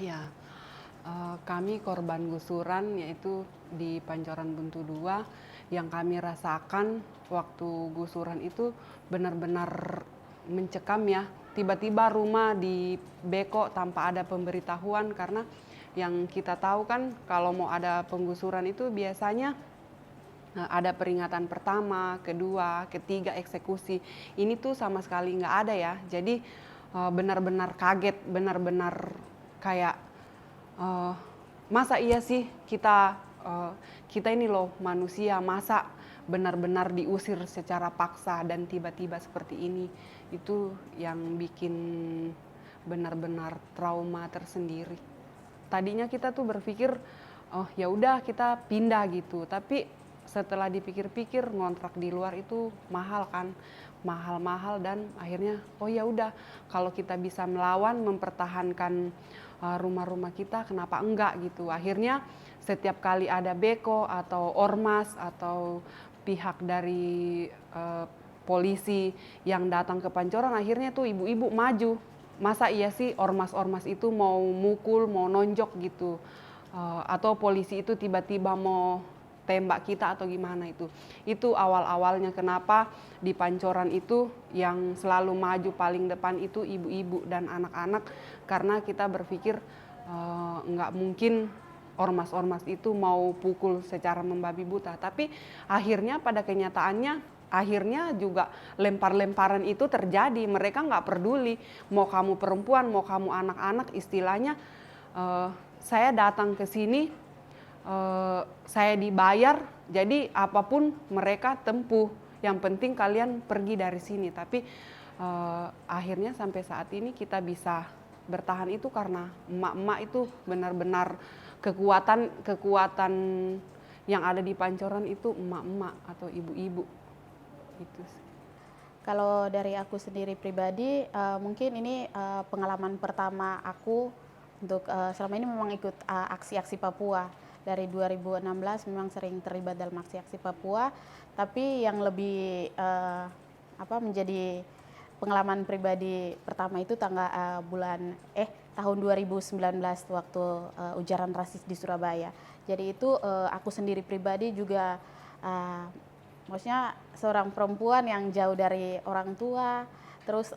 Ya, kami korban gusuran yaitu di Pancoran Buntu 2 yang kami rasakan waktu gusuran itu benar-benar mencekam ya. Tiba-tiba rumah dibeko tanpa ada pemberitahuan karena yang kita tahu kan kalau mau ada penggusuran itu biasanya ada peringatan pertama, kedua, ketiga eksekusi. Ini tuh sama sekali nggak ada ya. Jadi benar-benar kaget, benar-benar kayak eh, masa iya sih kita ini loh manusia, masa benar-benar diusir secara paksa dan tiba-tiba seperti ini. Itu yang bikin benar-benar trauma tersendiri. Tadinya kita tuh berpikir oh ya udah kita pindah gitu, tapi setelah dipikir-pikir ngontrak di luar itu mahal kan, mahal-mahal, dan akhirnya oh ya udah kalau kita bisa melawan mempertahankan rumah-rumah kita kenapa enggak gitu. Akhirnya setiap kali ada beko atau ormas atau pihak dari polisi yang datang ke Pancoran, akhirnya tuh ibu-ibu maju. Masa iya sih ormas-ormas itu mau mukul, mau nonjok gitu. Atau polisi itu tiba-tiba mau tembak kita atau gimana itu. Itu awal-awalnya kenapa di Pancoran itu yang selalu maju paling depan itu ibu-ibu dan anak-anak, karena kita berpikir nggak mungkin ormas-ormas itu mau pukul secara membabi buta. Tapi akhirnya pada kenyataannya akhirnya juga lempar-lemparan itu terjadi. Mereka nggak peduli mau kamu perempuan, mau kamu anak-anak, istilahnya saya datang ke sini, saya dibayar, jadi apapun mereka tempuh. Yang penting kalian pergi dari sini. Tapi akhirnya sampai saat ini kita bisa bertahan itu karena emak-emak itu benar-benar kekuatan yang ada di Pancoran itu emak-emak atau ibu-ibu. Itu sih. Kalau dari aku sendiri pribadi, mungkin ini pengalaman pertama aku untuk selama ini memang ikut aksi-aksi Papua. Dari 2016 memang sering terlibat dalam aksi-aksi Papua, tapi yang lebih menjadi pengalaman pribadi pertama itu tahun 2019 waktu ujaran rasis di Surabaya. Jadi itu aku sendiri pribadi juga maksudnya seorang perempuan yang jauh dari orang tua, terus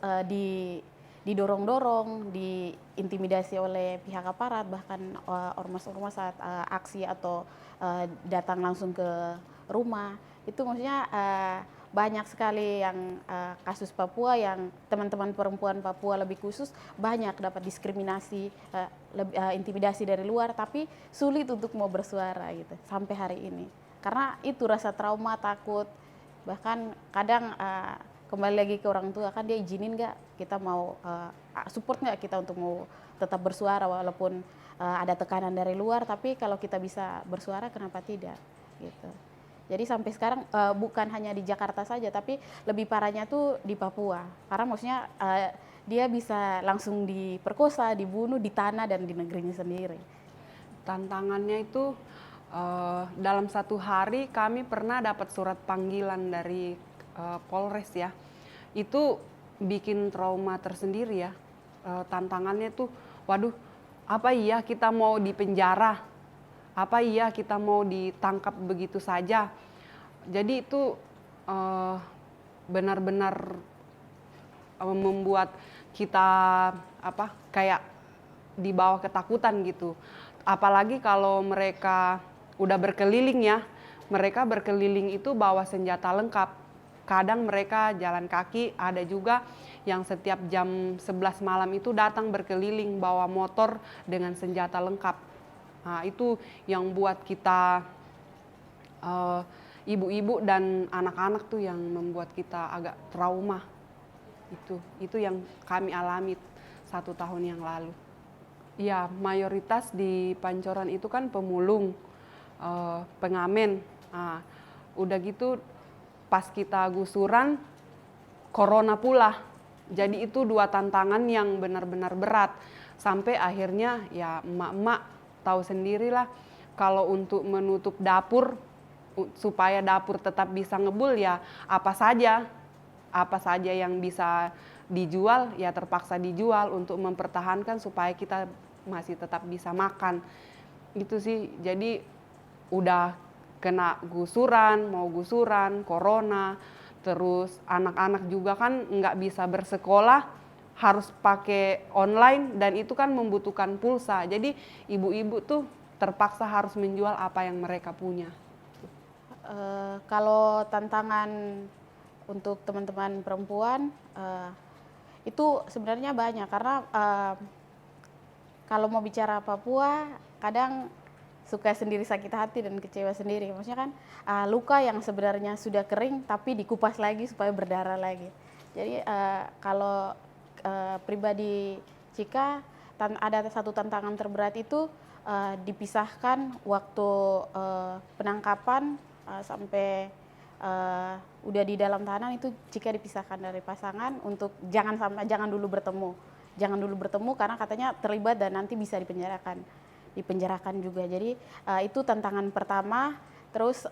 didorong-dorong, diintimidasi oleh pihak aparat, bahkan ormas-ormas saat aksi atau datang langsung ke rumah. Itu maksudnya banyak sekali yang kasus Papua yang teman-teman perempuan Papua lebih khusus banyak dapat diskriminasi, intimidasi dari luar, tapi sulit untuk mau bersuara gitu sampai hari ini. Karena itu rasa trauma, takut, bahkan kadang kembali lagi ke orang tua, kan dia izinin nggak kita mau support nggak kita untuk mau tetap bersuara walaupun ada tekanan dari luar, tapi kalau kita bisa bersuara kenapa tidak gitu. Jadi sampai sekarang bukan hanya di Jakarta saja, tapi lebih parahnya tuh di Papua, karena maksudnya dia bisa langsung diperkosa, dibunuh di tanah dan di negerinya sendiri. Tantangannya itu dalam satu hari kami pernah dapat surat panggilan dari Polres ya. Itu bikin trauma tersendiri ya. Tantangannya tuh, waduh, apa iya kita mau dipenjara? Apa iya kita mau ditangkap begitu saja? Jadi itu benar-benar membuat kita kayak di bawah ketakutan gitu. Apalagi kalau mereka udah berkeliling ya, mereka berkeliling itu bawa senjata lengkap. Kadang mereka jalan kaki, ada juga yang setiap jam 11 malam itu datang berkeliling bawa motor dengan senjata lengkap. Nah, itu yang buat kita ibu-ibu dan anak-anak tuh yang membuat kita agak trauma. Itu yang kami alami 1 tahun yang lalu. Ya, mayoritas di Pancoran itu kan pemulung, pengamen. Nah, udah gitu pas kita gusuran, corona pula. Jadi itu 2 tantangan yang benar-benar berat. Sampai akhirnya ya emak-emak tahu sendirilah, kalau untuk menutup dapur, supaya dapur tetap bisa ngebul ya apa saja yang bisa dijual ya terpaksa dijual untuk mempertahankan supaya kita masih tetap bisa makan. Itu sih, jadi udah kena gusuran, mau gusuran, corona, terus anak-anak juga kan nggak bisa bersekolah, harus pakai online dan itu kan membutuhkan pulsa. Jadi ibu-ibu tuh terpaksa harus menjual apa yang mereka punya. Kalau tantangan untuk teman-teman perempuan itu sebenarnya banyak karena kalau mau bicara Papua kadang suka sendiri sakit hati dan kecewa sendiri. Maksudnya kan luka yang sebenarnya sudah kering tapi dikupas lagi supaya berdarah lagi. Jadi kalau pribadi Cika ada satu tantangan terberat itu dipisahkan waktu penangkapan sampai udah di dalam tahanan itu Cika dipisahkan dari pasangan untuk jangan dulu bertemu karena katanya terlibat dan nanti bisa dipenjarakan juga. Jadi itu tantangan pertama. Terus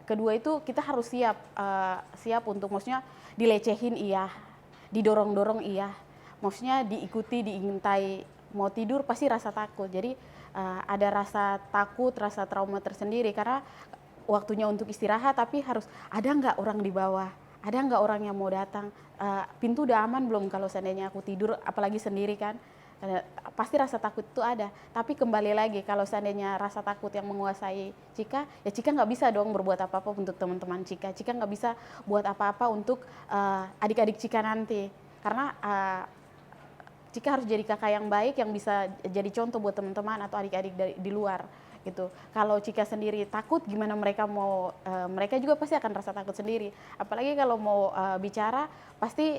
kedua itu kita harus siap untuk maksudnya dilecehin iya, didorong-dorong iya, maksudnya diikuti, diintai, mau tidur pasti rasa takut. Jadi ada rasa takut, rasa trauma tersendiri karena waktunya untuk istirahat tapi harus ada nggak orang di bawah, ada nggak orang yang mau datang, pintu udah aman belum kalau seandainya aku tidur, apalagi sendiri kan. Pasti rasa takut itu ada, tapi kembali lagi kalau seandainya rasa takut yang menguasai Cika, ya Cika nggak bisa dong berbuat apa-apa untuk teman-teman Cika nggak bisa buat apa-apa untuk adik-adik Cika nanti, karena Cika harus jadi kakak yang baik yang bisa jadi contoh buat teman-teman atau adik-adik di luar gitu. Kalau Cika sendiri takut, gimana mereka mau, mereka juga pasti akan rasa takut sendiri, apalagi kalau mau bicara pasti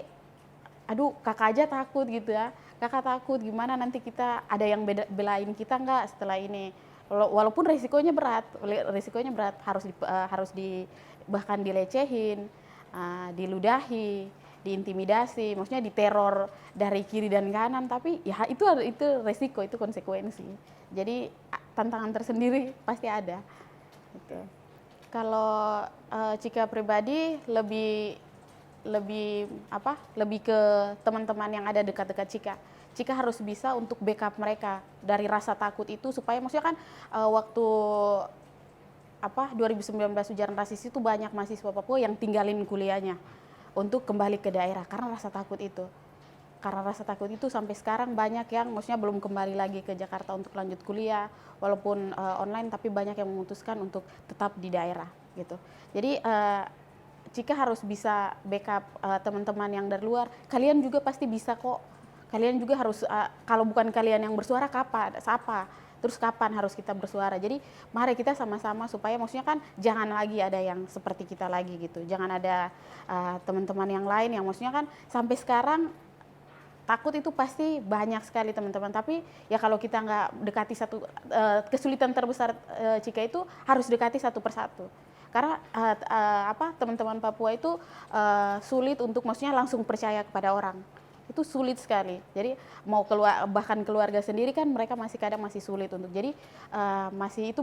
aduh kakak aja takut gitu ya, kakak takut gimana nanti kita ada yang belain kita nggak setelah ini, walaupun risikonya berat harus bahkan dilecehin, diludahi, diintimidasi, maksudnya diteror dari kiri dan kanan, tapi ya itu resiko, itu konsekuensi. Jadi tantangan tersendiri pasti ada gitu. Kalau Cika pribadi lebih ke teman-teman yang ada dekat-dekat Cika harus bisa untuk backup mereka dari rasa takut itu, supaya maksudnya kan waktu 2019 ujaran rasis itu banyak mahasiswa Papua yang tinggalin kuliahnya untuk kembali ke daerah karena rasa takut itu. Karena rasa takut itu sampai sekarang banyak yang maksudnya belum kembali lagi ke Jakarta untuk lanjut kuliah, walaupun online, tapi banyak yang memutuskan untuk tetap di daerah gitu. Jadi Cika harus bisa backup teman-teman yang dari luar. Kalian juga pasti bisa kok. Kalian juga harus, kalau bukan kalian yang bersuara, siapa? Terus kapan harus kita bersuara? Jadi mari kita sama-sama supaya maksudnya kan jangan lagi ada yang seperti kita lagi gitu. Jangan ada teman-teman yang lain yang maksudnya kan sampai sekarang takut itu pasti banyak sekali teman-teman. Tapi ya kalau kita nggak dekati kesulitan terbesar Cika itu harus dekati satu persatu. Karena teman-teman Papua itu sulit untuk maksudnya langsung percaya kepada orang, itu sulit sekali. Jadi mau bahkan keluarga sendiri kan mereka masih sulit untuk, jadi masih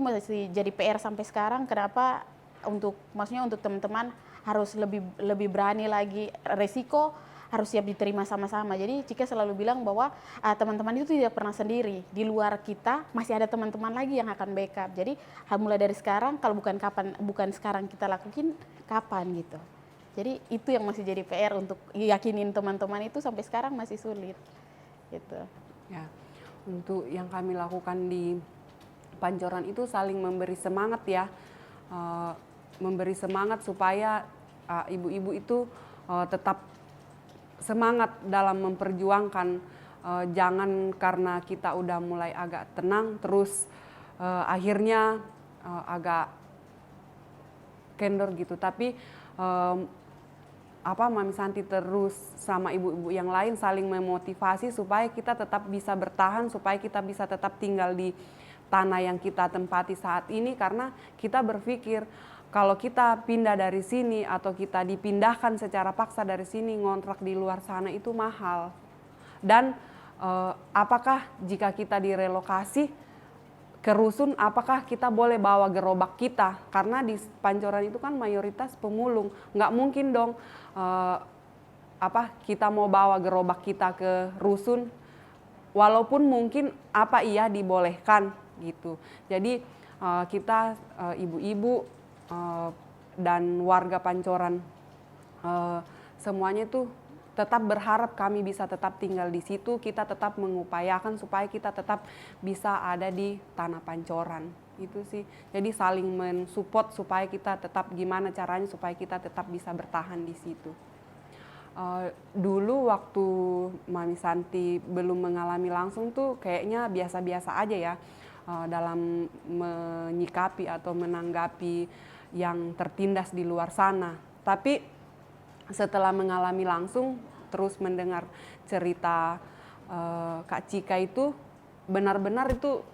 jadi PR sampai sekarang. Kenapa maksudnya untuk teman-teman harus lebih berani lagi, resiko harus siap diterima sama-sama. Jadi Cika selalu bilang bahwa teman-teman itu tidak pernah sendiri. Di luar kita masih ada teman-teman lagi yang akan backup. Jadi mulai dari sekarang, kalau bukan sekarang kita lakuin, kapan gitu. Jadi itu yang masih jadi PR untuk yakinin teman-teman itu sampai sekarang masih sulit gitu. Ya, untuk yang kami lakukan di Pancoran itu saling memberi semangat ya, memberi semangat supaya ibu-ibu itu tetap semangat dalam memperjuangkan, jangan karena kita udah mulai agak tenang terus akhirnya agak kendor gitu. Tapi Mami Santi terus sama ibu-ibu yang lain saling memotivasi supaya kita tetap bisa bertahan, supaya kita bisa tetap tinggal di tanah yang kita tempati saat ini, karena kita berpikir kalau kita pindah dari sini atau kita dipindahkan secara paksa dari sini, ngontrak di luar sana itu mahal. Dan apakah jika kita direlokasi ke rusun, apakah kita boleh bawa gerobak kita? Karena di Pancoran itu kan mayoritas pemulung, nggak mungkin dong kita mau bawa gerobak kita ke rusun walaupun mungkin apa iya dibolehkan gitu. Jadi kita ibu-ibu dan warga Pancoran semuanya tuh tetap berharap kami bisa tetap tinggal di situ, kita tetap mengupayakan supaya kita tetap bisa ada di tanah Pancoran. Itu sih. Jadi saling mensupport supaya kita tetap gimana caranya supaya kita tetap bisa bertahan di situ. Dulu waktu Mami Santi belum mengalami langsung tuh kayaknya biasa-biasa aja ya dalam menyikapi atau menanggapi yang tertindas di luar sana. Tapi setelah mengalami langsung terus mendengar cerita Kak Cika itu benar-benar itu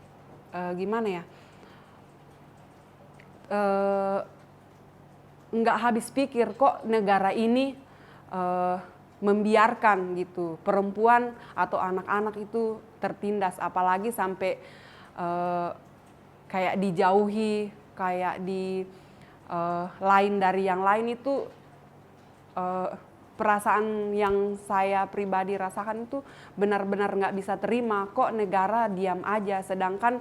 gimana ya, nggak habis pikir kok negara ini membiarkan gitu perempuan atau anak-anak itu tertindas, apalagi sampai kayak dijauhi, kayak di lain dari yang lain itu. Perasaan yang saya pribadi rasakan itu benar-benar nggak bisa terima kok negara diam aja, sedangkan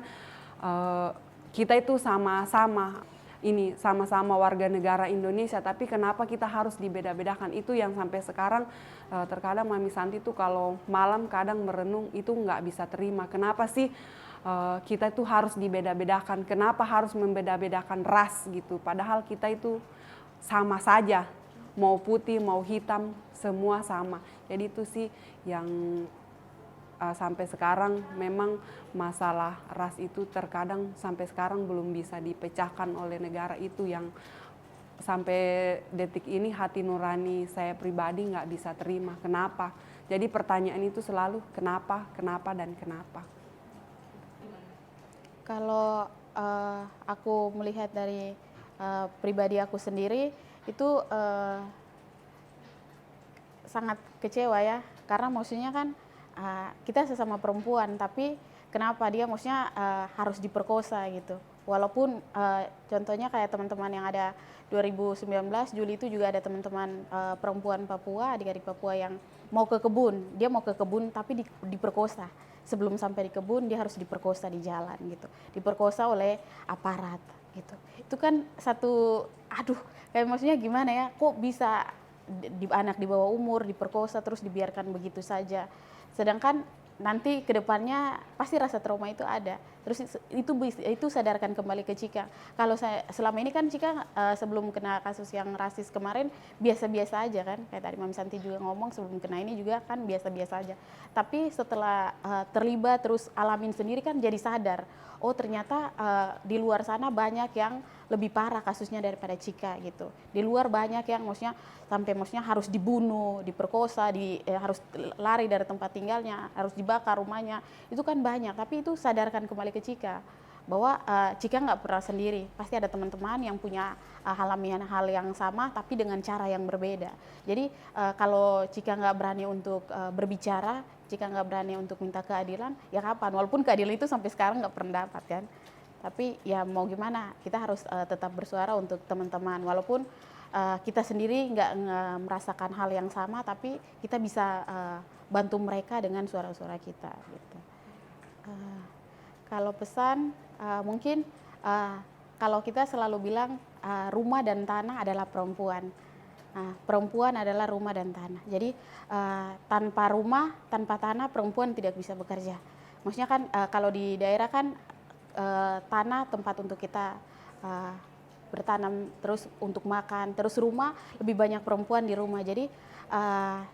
kita itu sama-sama warga negara Indonesia, tapi kenapa kita harus dibeda-bedakan? Itu yang sampai sekarang terkadang Mami Santi tuh kalau malam kadang merenung itu nggak bisa terima. Kenapa sih kita itu harus dibeda-bedakan? Kenapa harus membeda-bedakan ras gitu? Padahal kita itu sama saja, mau putih mau hitam semua sama. Jadi itu sih yang sampai sekarang memang masalah ras itu terkadang sampai sekarang belum bisa dipecahkan oleh negara, itu yang sampai detik ini hati nurani saya pribadi nggak bisa terima. Kenapa? Jadi pertanyaan itu selalu kenapa, kenapa, dan kenapa. Kalau aku melihat dari pribadi aku sendiri itu sangat kecewa ya, karena maksudnya kan kita sesama perempuan, tapi kenapa dia maksudnya harus diperkosa gitu. Walaupun contohnya kayak teman-teman yang ada 2019 Juli itu juga ada teman-teman perempuan Papua, adik-adik Papua yang mau ke kebun, dia mau ke kebun tapi diperkosa. Sebelum sampai di kebun dia harus diperkosa di jalan gitu, diperkosa oleh aparat gitu. Itu kan satu, aduh, kayak maksudnya gimana ya, kok bisa anak di bawah umur diperkosa terus dibiarkan begitu saja. Sedangkan nanti kedepannya pasti rasa trauma itu ada. Terus itu sadarkan kembali ke Cika. Kalau saya selama ini kan Cika sebelum kena kasus yang rasis kemarin biasa-biasa aja kan. Kayak tadi Mami Santi juga ngomong sebelum kena ini juga kan biasa-biasa aja. Tapi setelah terlibat terus alamin sendiri kan jadi sadar. Oh ternyata di luar sana banyak yang lebih parah kasusnya daripada Cika gitu. Di luar banyak yang maksudnya sampai maksudnya harus dibunuh, diperkosa, harus lari dari tempat tinggalnya, harus dibakar rumahnya. Itu kan banyak, tapi itu sadarkan kembali ke Cika bahwa Cika nggak pernah sendiri. Pasti ada teman-teman yang punya alamian hal yang sama tapi dengan cara yang berbeda. Jadi kalau Cika nggak berani untuk berbicara, Cika nggak berani untuk minta keadilan, ya kapan? Walaupun keadilan itu sampai sekarang nggak pernah dapat kan. Tapi ya mau gimana, kita harus tetap bersuara untuk teman-teman. Walaupun kita sendiri nggak merasakan hal yang sama, tapi kita bisa bantu mereka dengan suara-suara kita. Gitu. Kalau pesan, mungkin kalau kita selalu bilang rumah dan tanah adalah perempuan. Perempuan adalah rumah dan tanah. Jadi tanpa rumah, tanpa tanah, perempuan tidak bisa bekerja. Maksudnya kan kalau di daerah kan tanah tempat untuk kita bertanam, terus untuk makan, terus rumah lebih banyak perempuan di rumah. Jadi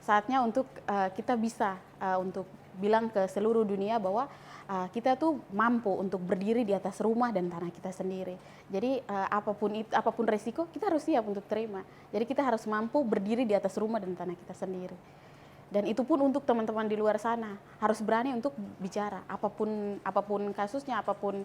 saatnya untuk kita bisa untuk bilang ke seluruh dunia bahwa kita tuh mampu untuk berdiri di atas rumah dan tanah kita sendiri. Jadi apapun resiko kita harus siap untuk terima. Jadi kita harus mampu berdiri di atas rumah dan tanah kita sendiri. Dan itu pun untuk teman-teman di luar sana harus berani untuk bicara apapun kasusnya, apapun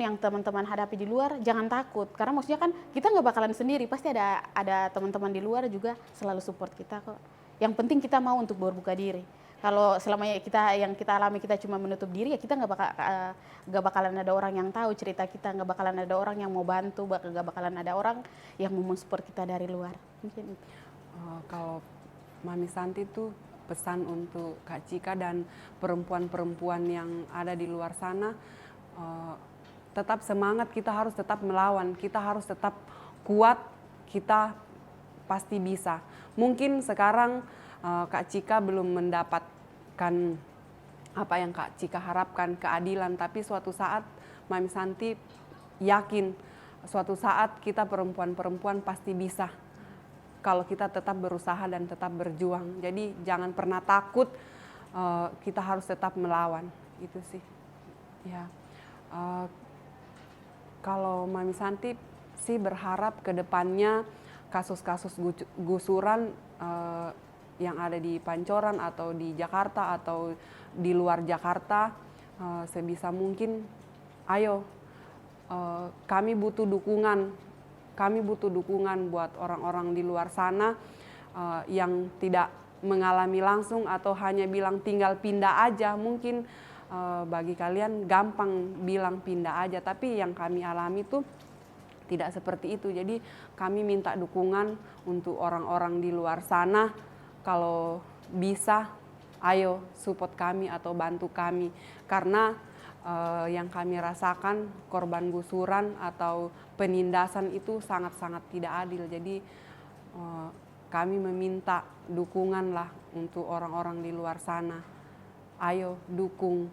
yang teman-teman hadapi di luar, jangan takut, karena maksudnya kan kita nggak bakalan sendiri, pasti ada teman-teman di luar juga selalu support kita kok. Yang penting kita mau untuk berbuka diri. Kalau selama yang kita alami kita cuma menutup diri, ya kita nggak bakalan ada orang yang tahu cerita kita, nggak bakalan ada orang yang mau bantu, nggak bakalan ada orang yang mau mensupport kita dari luar. Mungkin itu. Kalau Mami Santi tuh pesan untuk Kak Cika dan perempuan-perempuan yang ada di luar sana, tetap semangat, kita harus tetap melawan, kita harus tetap kuat, kita pasti bisa. Mungkin sekarang Kak Cika belum mendapatkan apa yang Kak Cika harapkan, keadilan, tapi suatu saat Mami Santi yakin suatu saat kita perempuan-perempuan pasti bisa kalau kita tetap berusaha dan tetap berjuang. Jadi jangan pernah takut, kita harus tetap melawan, itu sih. Ya, kalau Mami Santi sih berharap ke depannya kasus-kasus gusuran yang ada di Pancoran atau di Jakarta atau di luar Jakarta, sebisa mungkin ayo, kami butuh dukungan. Kami butuh dukungan buat orang-orang di luar sana yang tidak mengalami langsung atau hanya bilang tinggal pindah aja. Mungkin bagi kalian gampang bilang pindah aja, tapi yang kami alami tuh tidak seperti itu. Jadi kami minta dukungan untuk orang-orang di luar sana. Kalau bisa, ayo support kami atau bantu kami. Karena yang kami rasakan korban gusuran atau penindasan itu sangat-sangat tidak adil. Jadi kami meminta dukungan lah untuk orang-orang di luar sana. Ayo dukung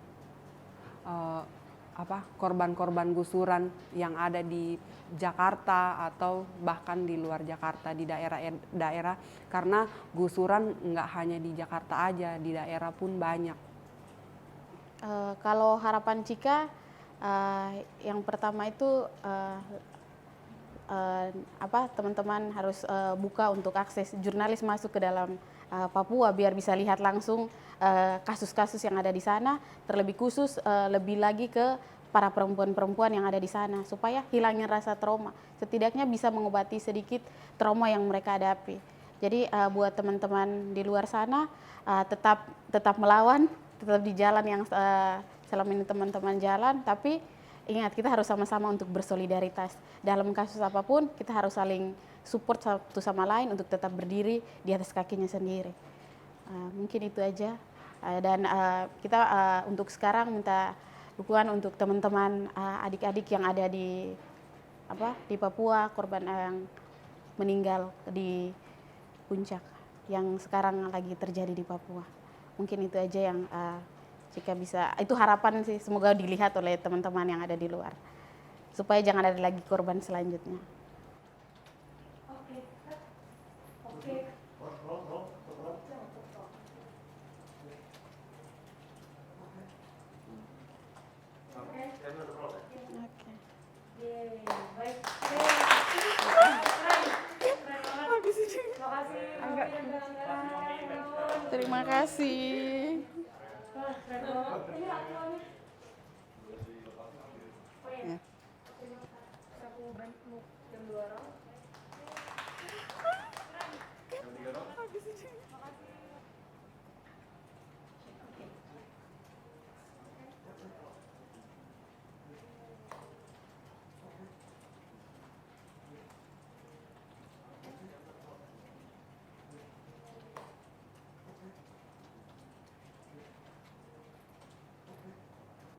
korban-korban gusuran yang ada di Jakarta atau bahkan di luar Jakarta, di daerah-daerah, karena gusuran nggak hanya di Jakarta aja, di daerah pun banyak. Kalau harapan Cika, yang pertama itu teman-teman harus buka untuk akses jurnalis masuk ke dalam Papua biar bisa lihat langsung kasus-kasus yang ada di sana, terlebih khusus lebih lagi ke para perempuan-perempuan yang ada di sana supaya hilangin rasa trauma, setidaknya bisa mengobati sedikit trauma yang mereka hadapi. Jadi buat teman-teman di luar sana tetap melawan, tetap di jalan yang selama ini teman-teman jalan, tapi ingat kita harus sama-sama untuk bersolidaritas. Dalam kasus apapun kita harus saling support satu sama lain untuk tetap berdiri di atas kakinya sendiri. Mungkin itu aja. Dan kita untuk sekarang minta dukungan untuk teman-teman adik-adik yang ada di Papua, korban yang meninggal di Puncak yang sekarang lagi terjadi di Papua. Mungkin itu aja yang Cika bisa, itu harapan sih, semoga dilihat oleh teman-teman yang ada di luar supaya jangan ada lagi korban selanjutnya. Terima kasih. Ya.